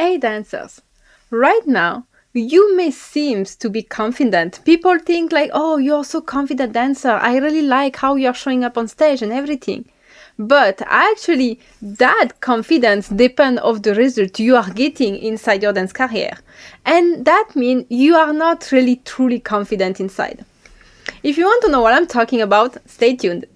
Hey dancers, right now you may seem to be confident. People think like, oh, you're so confident dancer. I really like how you're showing up on stage and everything. But actually, that confidence depends on the result you are getting inside your dance career. And that means you are not really truly confident inside. If you want to know what I'm talking about, stay tuned.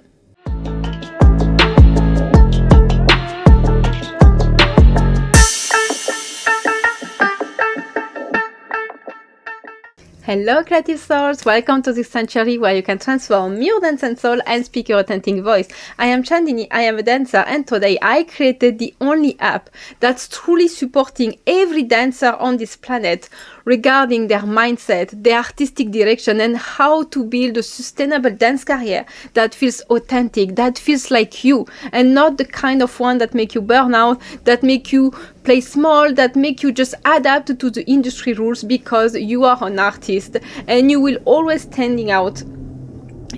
Hello creative souls, welcome to this sanctuary where you can transform your dance and soul and speak your authentic voice. I am Chandini, I am a dancer, and today I created the only app that's truly supporting every dancer on this planet regarding their mindset, their artistic direction, and how to build a sustainable dance career that feels authentic, that feels like you, and not the kind of one that make you burn out, that make you play small, that make you just adapt to the industry rules because you are an artist and you will always standing out.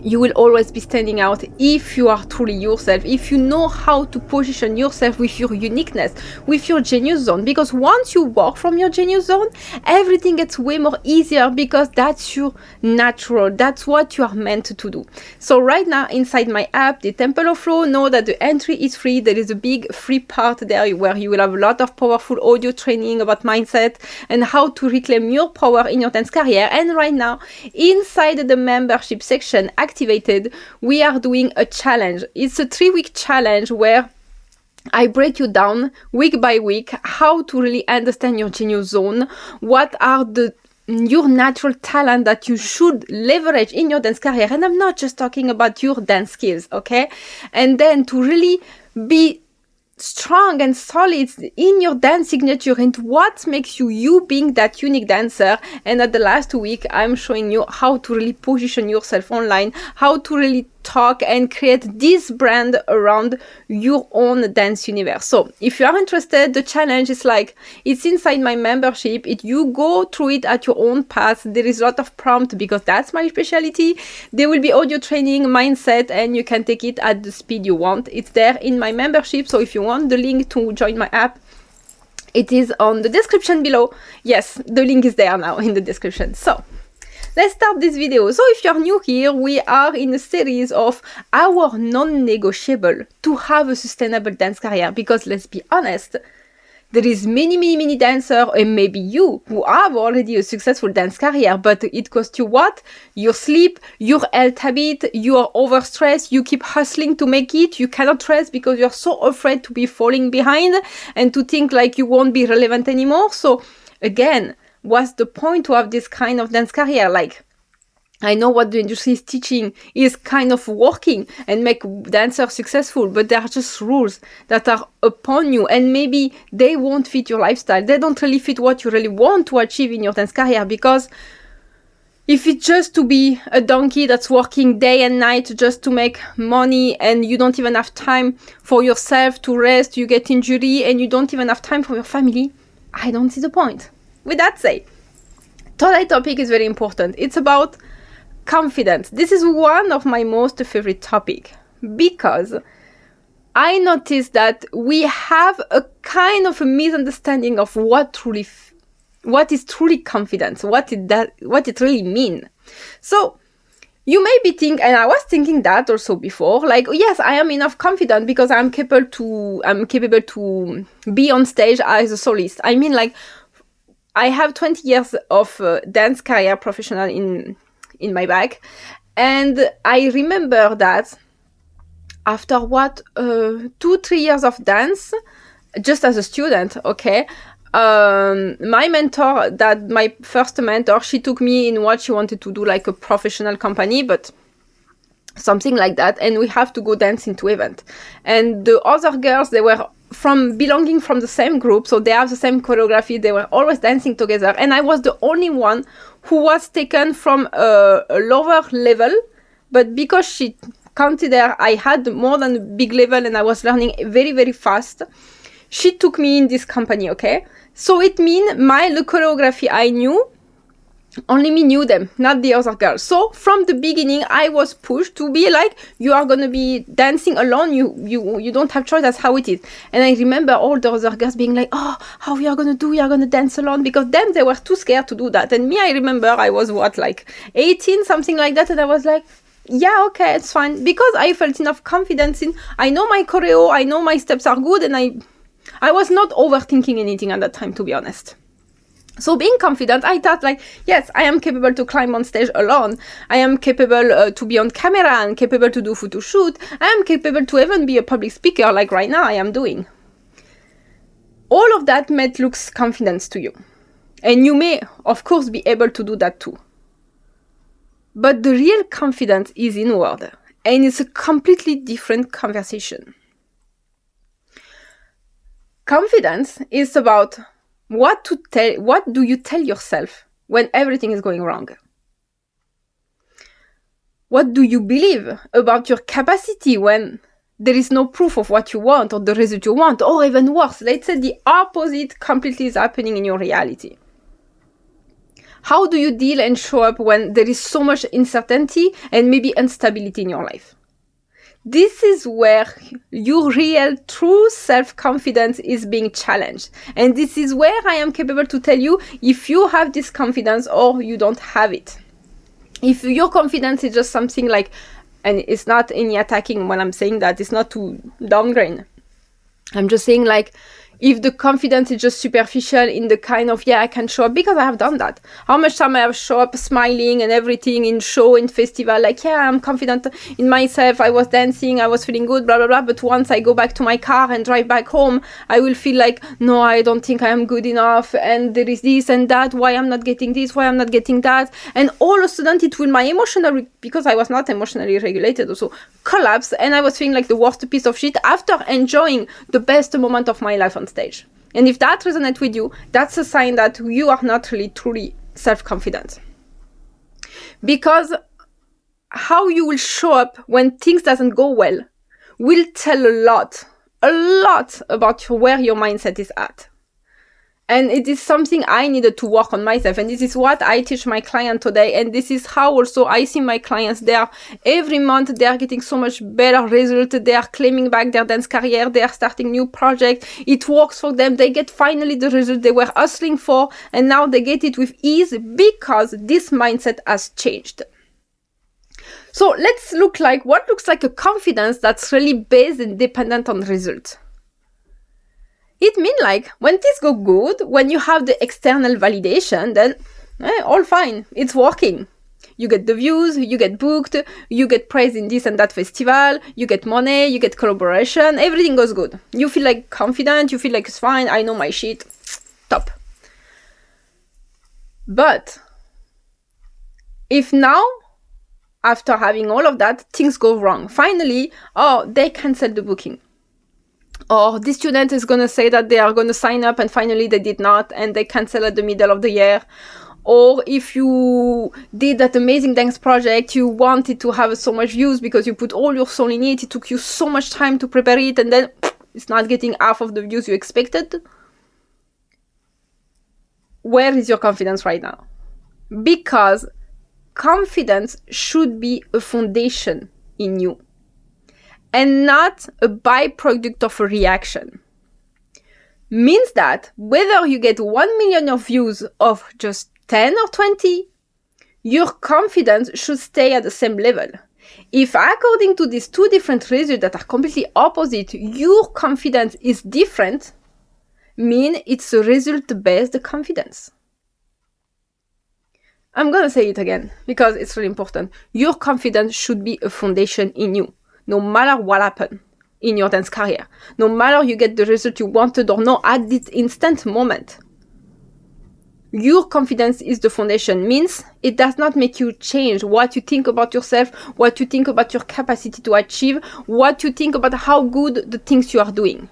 You will always be standing out if you are truly yourself, if you know how to position yourself with your uniqueness, with your genius zone. Because once you walk from your genius zone, everything gets way more easier because that's your natural, that's what you are meant to do. So right now inside my app, the Temple of Flow, know that the entry is free. There is a big free part there where you will have a lot of powerful audio training about mindset and how to reclaim your power in your dance career. And right now, inside the membership section, activated, we are doing a challenge. It's a 3-week challenge where I break you down week by week how to really understand your genius zone, what are your natural talent that you should leverage in your dance career. And I'm not just talking about your dance skills, okay? And then to really be strong and solid in your dance signature and what makes you being that unique dancer. And at the last week, I'm showing you how to really position yourself online, how to really talk and create this brand around your own dance universe. So if you are interested, the challenge is like, it's inside my membership. You go through it at your own path. There is a lot of prompt because that's my specialty. There will be audio training, mindset, and you can take it at the speed you want. It's there in my membership. So if you want the link to join my app, it is on the description below. Yes, the link is there now in the description. So let's start this video. So if you're new here, we are in a series of our non-negotiable to have a sustainable dance career. Because let's be honest, there is many dancers, and maybe you, who have already a successful dance career, but it costs you what? Your sleep, your health habit, you are overstressed, you keep hustling to make it, you cannot rest because you're so afraid to be falling behind and to think like you won't be relevant anymore. So again, what's the point to have this kind of dance career? Like, I know what the industry is teaching is kind of working and make dancers successful, but there are just rules that are upon you and maybe they won't fit your lifestyle. They don't really fit what you really want to achieve in your dance career, because if it's just to be a donkey that's working day and night just to make money and you don't even have time for yourself to rest, you get injury and you don't even have time for your family, I don't see the point. With that said, today's topic is very important. It's about confidence. This is one of my most favorite topic because I noticed that we have a kind of a misunderstanding of what is truly confidence, what it really means. So you may be thinking, and I was thinking that also before, like, yes, I am enough confident because I'm capable to be on stage as a solist. I mean, like, I have 20 years of dance career professional in my back, and I remember that after 2-3 years of dance, just as a student, okay, my first mentor, she took me in what she wanted to do, like a professional company, but something like that, and we have to go dance into event. And the other girls, they were belonging from the same group, so they have the same choreography, they were always dancing together, and I was the only one who was taken from a lower level, but because she considered I had more than a big level and I was learning very fast, she took me in this company, okay? So it means the choreography I knew, Only me knew them, not the other girls. So from the beginning, I was pushed to be like, you are going to be dancing alone. You don't have choice. That's how it is. And I remember all the other girls being like, oh, how we are going to do? We are going to dance alone. Because them, they were too scared to do that. And me, I remember I was like 18, something like that. And I was like, yeah, okay, it's fine. Because I felt enough confidence in, I know my choreo, I know my steps are good. And I was not overthinking anything at that time, to be honest. So being confident, I thought like, yes, I am capable to climb on stage alone. I am capable to be on camera and capable to do photo shoot. I am capable to even be a public speaker like right now I am doing. All of that might look confidence to you. And you may, of course, be able to do that too. But the real confidence is inward. And it's a completely different conversation. Confidence is about what do you tell yourself when everything is going wrong? What do you believe about your capacity when there is no proof of what you want or the result you want? Or even worse, let's say the opposite completely is happening in your reality. How do you deal and show up when there is so much uncertainty and maybe instability in your life? This is where your real, true self-confidence is being challenged. And this is where I am capable to tell you if you have this confidence or you don't have it. If your confidence is just something like, and it's not any attacking when I'm saying that, it's not to downgrade. I'm just saying like, if the confidence is just superficial in the kind of, yeah, I can show up, because I have done that. How much time I have show up smiling and everything in show, in festival, like, yeah, I'm confident in myself, I was dancing, I was feeling good, blah, blah, blah. But once I go back to my car and drive back home, I will feel like, no, I don't think I am good enough. And there is this and that, why I'm not getting this, why I'm not getting that. And all of a sudden it will, my emotional, because I was not emotionally regulated also, collapse. And I was feeling like the worst piece of shit after enjoying the best moment of my life on stage. And if that resonates with you, that's a sign that you are not really truly self-confident. Because how you will show up when things doesn't go well will tell a lot about where your mindset is at. And it is something I needed to work on myself. And this is what I teach my client today. And this is how also I see my clients there. Every month, they are getting so much better results. They are claiming back their dance career. They are starting new projects. It works for them. They get finally the result they were hustling for. And now they get it with ease because this mindset has changed. So let's look like what looks like a confidence that's really based and dependent on results. It means like when things go good, when you have the external validation, then all fine, it's working. You get the views, you get booked, you get praise in this and that festival, you get money, you get collaboration, everything goes good. You feel like confident, you feel like it's fine, I know my shit, top. But if now, after having all of that, things go wrong, finally, they cancel the booking. Or this student is going to say that they are going to sign up and finally they did not and they cancel at the middle of the year. Or if you did that amazing dance project, you wanted to have so much views because you put all your soul in it, it took you so much time to prepare it and then it's not getting half of the views you expected. Where is your confidence right now? Because confidence should be a foundation in you. And not a byproduct of a reaction. Means that whether you get 1 million of views of just 10 or 20, your confidence should stay at the same level. If according to these two different results that are completely opposite, your confidence is different, mean it's a result-based confidence. I'm gonna say it again because it's really important. Your confidence should be a foundation in you. No matter what happened in your dance career, no matter you get the result you wanted or not at this instant moment, your confidence is the foundation. Means it does not make you change what you think about yourself, what you think about your capacity to achieve, what you think about how good the things you are doing.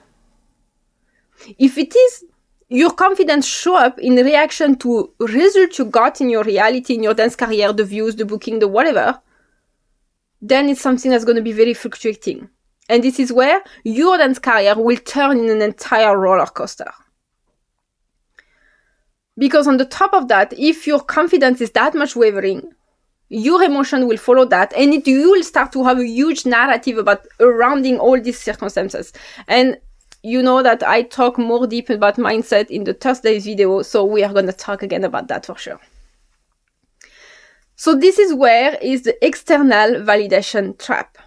If it is your confidence show up in reaction to results you got in your reality, in your dance career, the views, the booking, the whatever, then it's something that's going to be very fluctuating. And this is where your dance career will turn in an entire roller coaster. Because on the top of that, if your confidence is that much wavering, your emotion will follow that, and you will start to have a huge narrative about surrounding all these circumstances. And you know that I talk more deep about mindset in the Thursday video, so we are going to talk again about that for sure. So this is where is the external validation trap.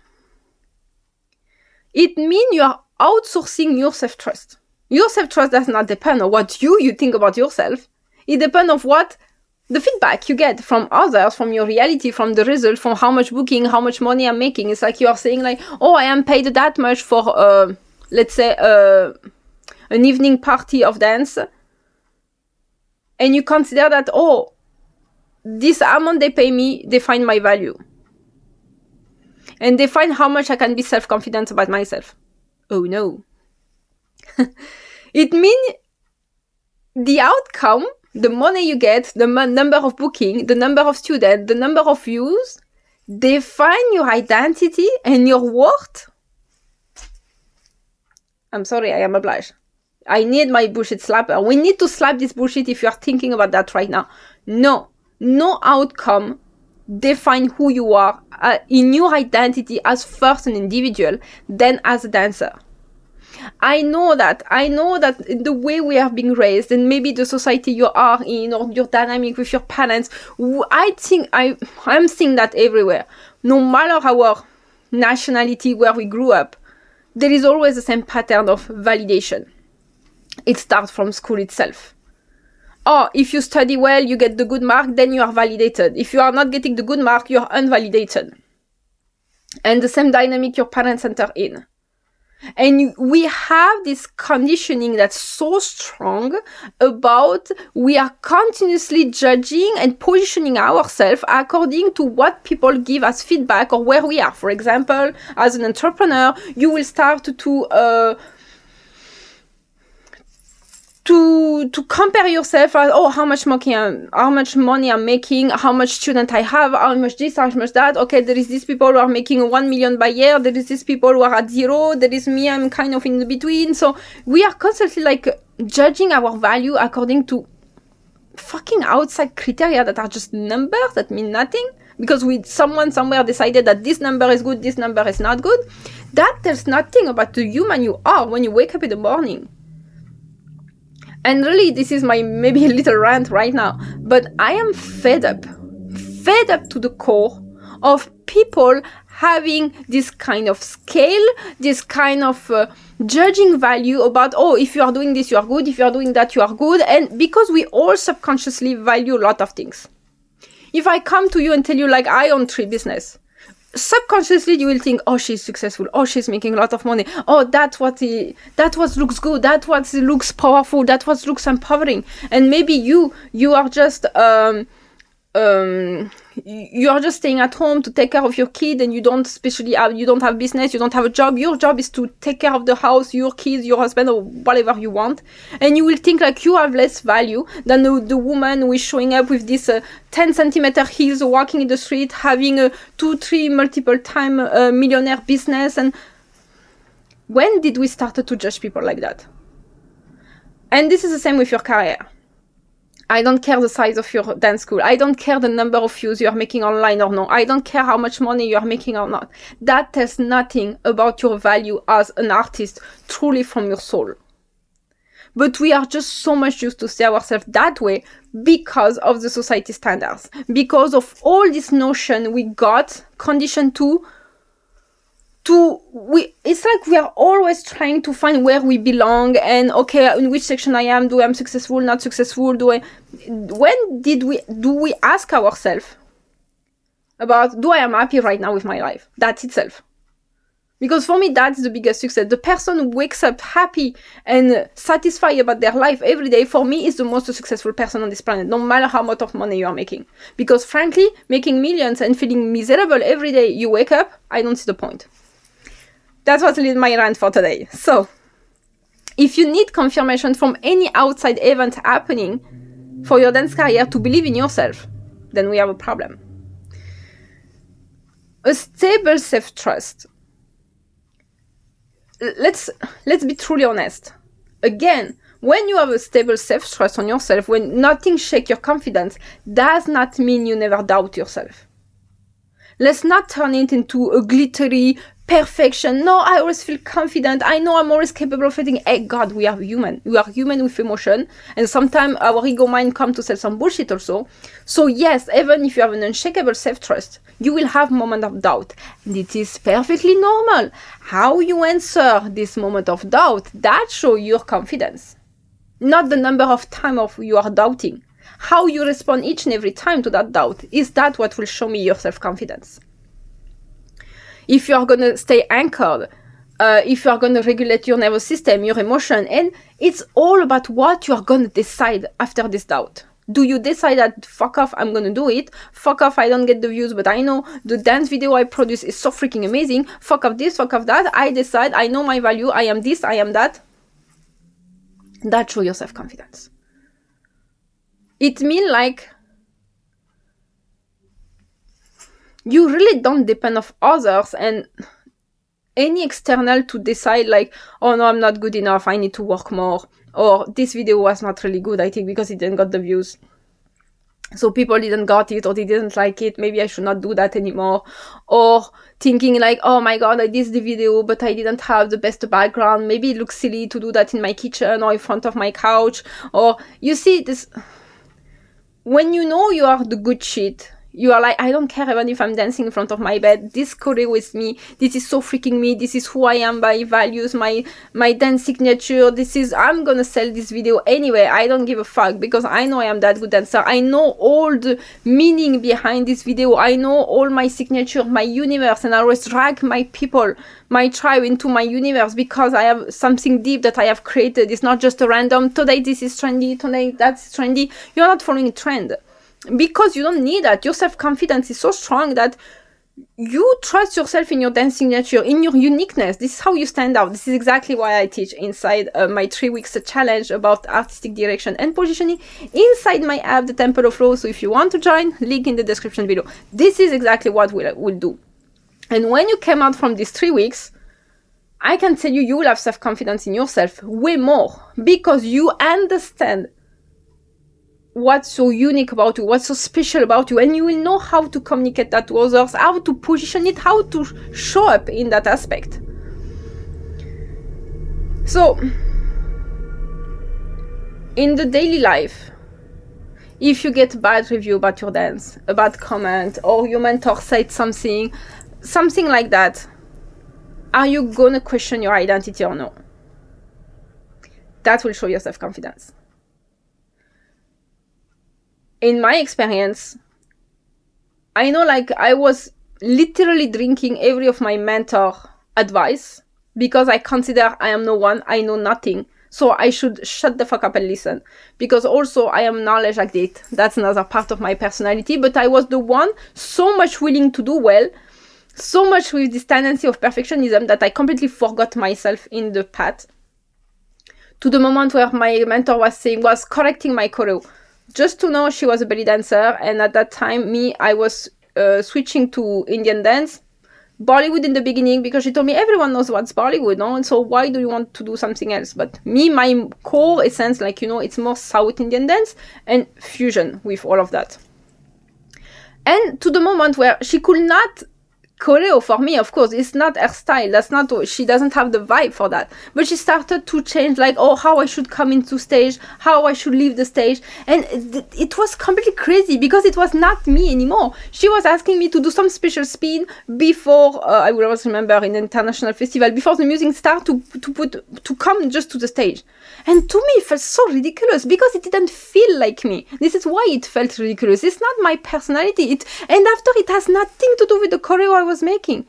It means you are outsourcing your self-trust. Your self-trust does not depend on what you think about yourself. It depends on what the feedback you get from others, from your reality, from the result, from how much booking, how much money I'm making. It's like you are saying like, oh, I am paid that much for, let's say, an evening party of dance. And you consider that, oh, this amount they pay me, they find my value. And they find how much I can be self-confident about myself. Oh no. It means the outcome, the money you get, the number of booking, the number of students, the number of views, define your identity and your worth. I'm sorry, I am obliged. I need my bullshit slapper. We need to slap this bullshit if you are thinking about that right now. No outcome define who you are in your identity as first an individual, then as a dancer. I know that in the way we are being raised, and maybe the society you are in, or your dynamic with your parents, I'm seeing that everywhere. No matter our nationality, where we grew up, there is always the same pattern of validation. It starts from school itself. Oh, if you study well, you get the good mark, then you are validated. If you are not getting the good mark, you are unvalidated. And the same dynamic your parents enter in. And we have this conditioning that's so strong about we are continuously judging and positioning ourselves according to what people give us feedback or where we are. For example, as an entrepreneur, you will start to compare yourself as, oh, how much money I'm making, how much student I have, how much this, how much that. Okay, there is these people who are making 1 million by year. There is these people who are at 0. There is me, I'm kind of in the between. So we are constantly like judging our value according to fucking outside criteria that are just numbers that mean nothing. Because someone somewhere decided that this number is good, this number is not good. That tells nothing about the human you are when you wake up in the morning. And really, this is my maybe a little rant right now, but I am fed up to the core of people having this kind of scale, this kind of judging value about, oh, if you are doing this, you are good. If you are doing that, you are good. And because we all subconsciously value a lot of things. If I come to you and tell you, like, I own 3 business, subconsciously you will think, oh, she's successful, oh, she's making a lot of money, oh, that what looks good, that what looks powerful, that what looks empowering. And maybe you are just you are just staying at home to take care of your kid, and you don't have business, you don't have a job. Your job is to take care of the house, your kids, your husband, or whatever you want. And you will think like you have less value than the woman who is showing up with this 10 centimeter heels, walking in the street, having a 2-3 multiple time millionaire business. And when did we start to judge people like that? And this is the same with your career. I don't care the size of your dance school. I don't care the number of views you are making online or no. I don't care how much money you are making or not. That tells nothing about your value as an artist, truly from your soul. But we are just so much used to see ourselves that way because of the society standards, because of all this notion we got conditioned to it's like we are always trying to find where we belong, and okay, in which section I am, do I'm successful, not successful, when do we ask ourselves about, do I am happy right now with my life? That's itself. Because for me, that's the biggest success. The person who wakes up happy and satisfied about their life every day, for me, is the most successful person on this planet, no matter how much of money you are making. Because frankly, making millions and feeling miserable every day you wake up, I don't see the point. That was my rant for today. So, if you need confirmation from any outside event happening for your dance career to believe in yourself, then we have a problem. A stable self-trust. Let's be truly honest. Again, When you have a stable self-trust on yourself, when nothing shakes your confidence, does not mean you never doubt yourself. Let's not turn it into a glittery perfection. No, I always feel confident. I know I'm always capable of anything. Hey, God, we are human. We are human with emotion. And sometimes our ego mind comes to sell some bullshit also. So yes, even if you have an unshakable self-trust, you will have moments of doubt. And it is perfectly normal. How you answer this moment of doubt, that shows your confidence. Not the number of times you are doubting. How you respond each and every time to that doubt, is that what will show me your self-confidence. If you are going to stay anchored, if you are going to regulate your nervous system, your emotion, and it's all about what you are going to decide after this doubt. Do you decide that, fuck off, I'm going to do it? Fuck off, I don't get the views, but I know the dance video I produce is so freaking amazing. Fuck off this, fuck off that. I decide, I know my value, I am this, I am that. That shows your self-confidence. It means like you really don't depend on others and any external to decide like, oh no, I'm not good enough, I need to work more. Or this video was not really good, I think, because it didn't got the views. So people didn't got it, or they didn't like it, maybe I should not do that anymore. Or thinking like, oh my God, I did the video, but I didn't have the best background. Maybe it looks silly to do that in my kitchen or in front of my couch. Or you see this, when you know you are the good shit, you are like, I don't care even if I'm dancing in front of my bed. This choreo with me. This is so freaking me. This is who I am by values, my dance signature. I'm gonna sell this video anyway. I don't give a fuck because I know I am that good dancer. I know all the meaning behind this video. I know all my signature, my universe, and I always drag my people, my tribe into my universe because I have something deep that I have created. It's not just a random, today this is trendy, today that's trendy. You're not following a trend. Because you don't need that. Your self-confidence is so strong that you trust yourself in your dance signature, in your uniqueness. This is how you stand out. This is exactly why I teach inside my 3 weeks challenge about artistic direction and positioning inside my app, the Temple of Flow. So if you want to join, link in the description below. This is exactly what we'll do. And when you come out from these 3 weeks, I can tell you, you will have self-confidence in yourself way more because you understand what's so unique about you, what's so special about you, and you will know how to communicate that to others, how to position it, how to show up in that aspect. So, in the daily life, if you get bad review about your dance, a bad comment, or your mentor said something like that, are you gonna question your identity or no? That will show your self-confidence. In my experience, I know like I was literally drinking every of my mentor advice because I consider I am no one, I know nothing. So I should shut the fuck up and listen. Because also I am knowledge addict. That's another part of my personality. But I was the one so much willing to do well, so much with this tendency of perfectionism that I completely forgot myself in the path. To the moment where my mentor was correcting my choreo. Just to know she was a belly dancer, and at that time, I was switching to Indian dance, Bollywood in the beginning, because she told me everyone knows what's Bollywood, no? And so why do you want to do something else? But me, my core essence, like, it's more South Indian dance and fusion with all of that. And to the moment where she could not choreo for me, of course, it's not her style. That's not, she doesn't have the vibe for that. But she started to change, like, how I should come into stage, how I should leave the stage. And it was completely crazy because it was not me anymore. She was asking me to do some special spin before, I will always remember in an international festival, before the music start to come just to the stage. And to me, it felt so ridiculous because it didn't feel like me. This is why it felt ridiculous. It's not my personality. And after, it has nothing to do with the choreo I was making.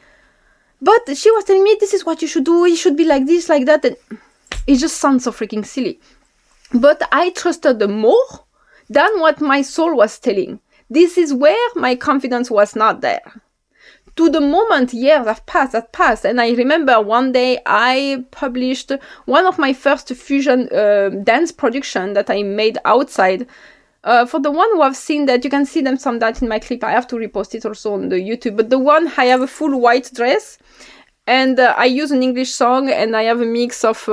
But she was telling me, this is what you should do. You should be like this, like that. And it just sounds so freaking silly. But I trusted them more than what my soul was telling. This is where my confidence was not there. To the moment, years have passed, and I remember one day I published one of my first fusion dance production that I made outside. For the one who have seen that, you can see some that in my clip. I have to repost it also on the YouTube. But the one, I have a full white dress, And I use an English song, and I have a mix of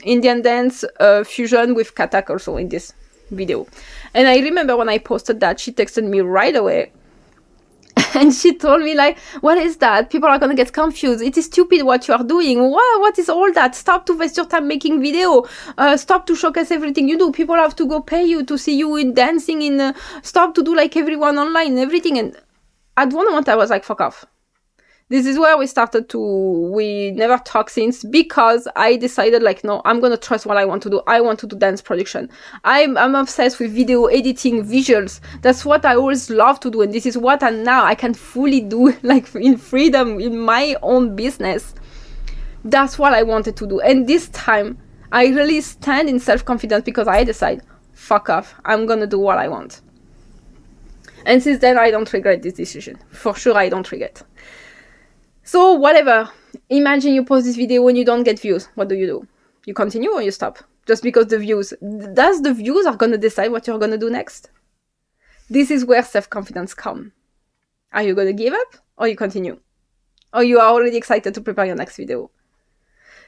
Indian dance fusion with Kathak also in this video. And I remember when I posted that, she texted me right away. And she told me, like, what is that? People are going to get confused. It is stupid what you are doing. What is all that? Stop to waste your time making video. Stop to showcase everything you do. People have to go pay you to see you in dancing. Stop to do like everyone online and everything. And at one moment I was like, fuck off. This is where we never talk since, because I decided, like, no, I'm going to trust what I want to do. I want to do dance production. I'm obsessed with video editing, visuals. That's what I always love to do. And this is what now I can fully do, like, in freedom, in my own business. That's what I wanted to do. And this time I really stand in self-confidence, because I decide, fuck off. I'm going to do what I want. And since then, I don't regret this decision. For sure, I don't regret. So whatever, imagine you post this video and you don't get views. What do? You continue or you stop? Just because the views are going to decide what you're going to do next? This is where self-confidence comes. Are you going to give up or you continue? Or you are already excited to prepare your next video?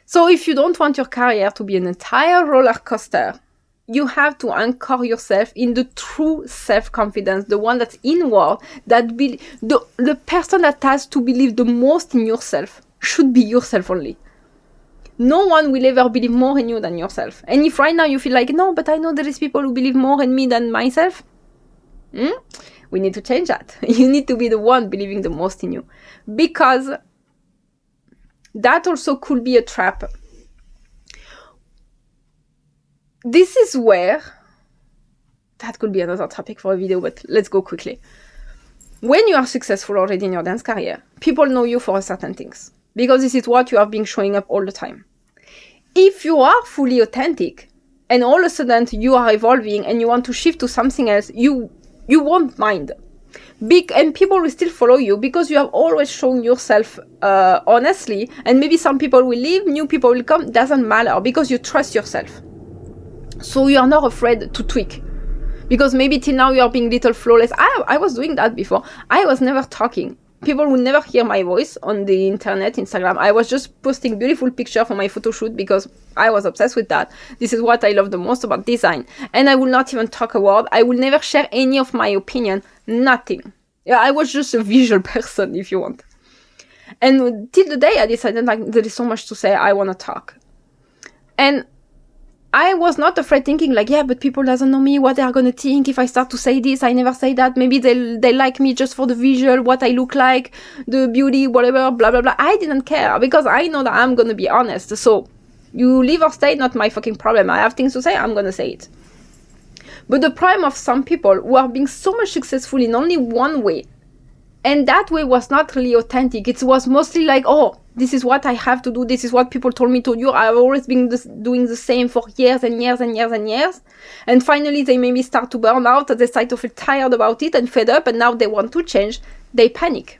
So if you don't want your career to be an entire roller coaster, you have to anchor yourself in the true self-confidence, the one that's inward, the person that has to believe the most in yourself should be yourself only. No one will ever believe more in you than yourself. And if right now you feel like, no, but I know there is people who believe more in me than myself, we need to change that. You need to be the one believing the most in you. Because that also could be a trap. This is where, that could be another topic for a video, but let's go quickly. When you are successful already in your dance career, people know you for certain things, because this is what you have been showing up all the time. If you are fully authentic, and all of a sudden you are evolving and you want to shift to something else, you won't mind. And people will still follow you because you have always shown yourself honestly, and maybe some people will leave, new people will come, doesn't matter, because you trust yourself. So you are not afraid to tweak, because maybe till now you are being little flawless. I was doing that before. I was never talking. People would never hear my voice on the internet, Instagram. I was just posting beautiful pictures for my photo shoot because I was obsessed with that. This is what I love the most about design. And I will not even talk a word. I will never share any of my opinion. Nothing. Yeah, I was just a visual person, if you want. And till the day I decided, like, there is so much to say, I want to talk. And I was not afraid, thinking like, yeah, but people doesn't know me, what they are going to think if I start to say this. I never say that. Maybe they like me just for the visual, what I look like, the beauty, whatever, blah, blah, blah. I didn't care, because I know that I'm going to be honest. So you leave or stay, not my fucking problem. I have things to say, I'm going to say it. But the problem of some people who are being so much successful in only one way, and that way was not really authentic. It was mostly like, oh, this is what I have to do. This is what people told me to do. I've always been doing the same for years and years and years and years. And finally, they maybe start to burn out. They start to feel tired about it and fed up. And now they want to change. They panic.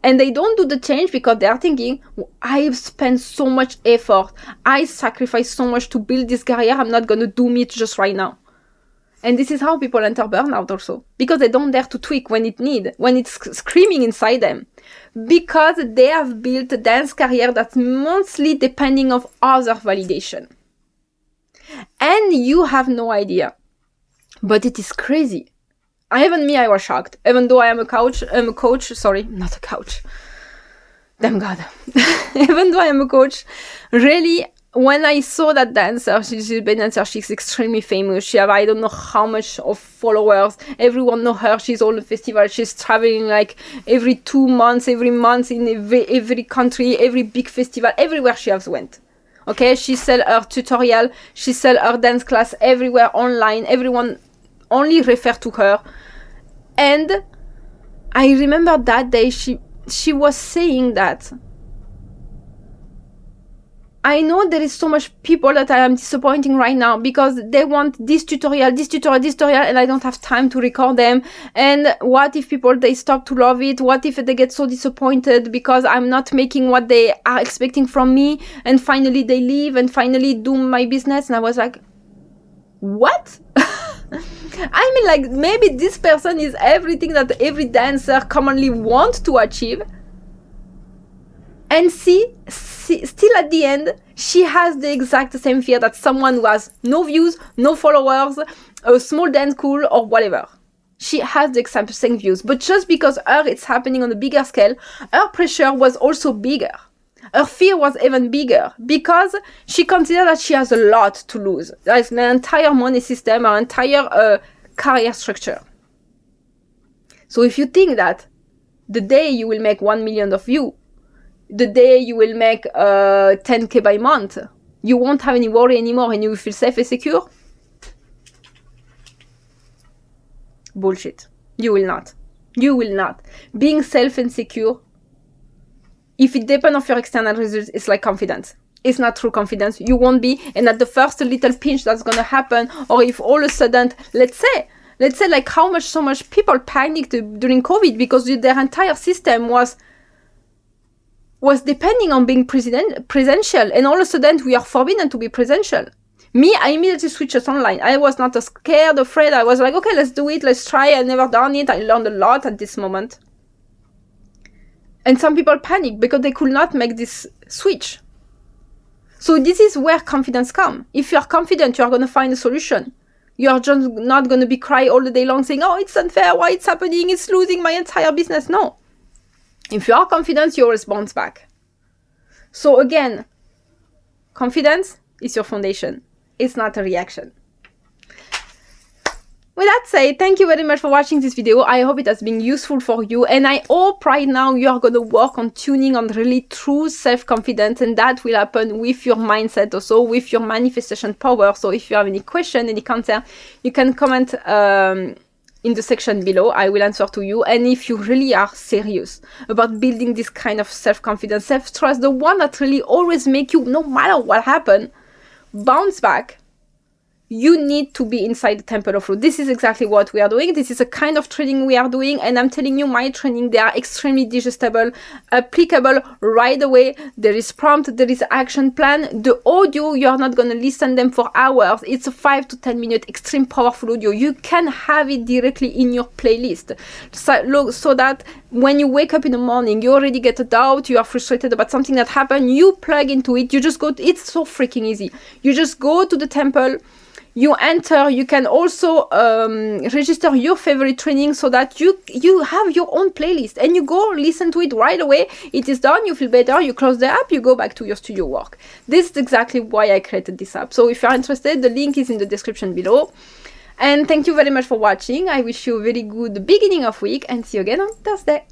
And they don't do the change because they are thinking, I've spent so much effort. I sacrificed so much to build this career. I'm not going to do it just right now. And this is how people enter burnout also, because they don't dare to tweak when it's screaming inside them, because they have built a dance career that's mostly depending on other validation. And you have no idea, but it is crazy. Even me, I was shocked. Even though I am a coach, not a couch. Damn God. Even though I am a coach, really, when I saw that dancer, she's a dancer, she's extremely famous. She have, I don't know how much of followers. Everyone know her. She's all the festival. She's traveling like every 2 months, every month in every country, every big festival, everywhere she has went. Okay, she sell her tutorial. She sell her dance class everywhere online. Everyone only refer to her. And I remember that day she was saying that, I know there is so much people that I am disappointing right now because they want this tutorial, and I don't have time to record them. And what if people, they stop to love it? What if they get so disappointed because I'm not making what they are expecting from me? And finally they leave and finally do my business. And I was like, what? I mean, like, maybe this person is everything that every dancer commonly wants to achieve. And still at the end, she has the exact same fear that someone who has no views, no followers, a small dance school or whatever. She has the exact same views. But just because it's happening on a bigger scale, her pressure was also bigger. Her fear was even bigger because she considered that she has a lot to lose. There is an entire money system, an entire career structure. So if you think that the day you will make 1 million of views, the day you will make 10K by month, you won't have any worry anymore and you will feel safe and secure? Bullshit. You will not. You will not. Being self-insecure, if it depends on your external results, it's like confidence. It's not true confidence. You won't be. And at the first little pinch that's going to happen, or if all of a sudden, let's say like so much people panicked during COVID because their entire system was depending on being presential, and all of a sudden we are forbidden to be presential. Me, I immediately switched online. I was not scared, afraid. I was like, okay, let's do it, let's try. I never done it. I learned a lot at this moment. And some people panic because they could not make this switch. So this is where confidence comes. If you are confident, you are going to find a solution. You are just not going to be crying all the day long saying, oh, it's unfair, why it's happening, it's losing my entire business. No. If you are confident, you always bounce back. So again, confidence is your foundation. It's not a reaction. With that said, thank you very much for watching this video. I hope it has been useful for you. And I hope right now you are going to work on tuning on really true self-confidence. And that will happen with your mindset, also with your manifestation power. So if you have any question, any concern, you can comment in the section below. I will answer to you. And if you really are serious about building this kind of self-confidence, self-trust, the one that really always make you, no matter what happens, bounce back, you need to be inside the temple of truth. This is exactly what we are doing. This is a kind of training we are doing, and I'm telling you, my training, they are extremely digestible, applicable right away. There is prompt, there is action plan. The audio, you are not going to listen them for hours. It's a 5 to 10 minute extreme powerful audio. You can have it directly in your playlist, so that when you wake up in the morning, you already get a doubt, you are frustrated about something that happened, you plug into it, you just go, it's so freaking easy. You just go to the temple, you enter, you can also register your favorite training so that you have your own playlist and you go listen to it right away. It is done, you feel better, you close the app, you go back to your studio work. This is exactly why I created this app. So if you're interested, the link is in the description below. And thank you very much for watching. I wish you a very good beginning of week and see you again on Thursday.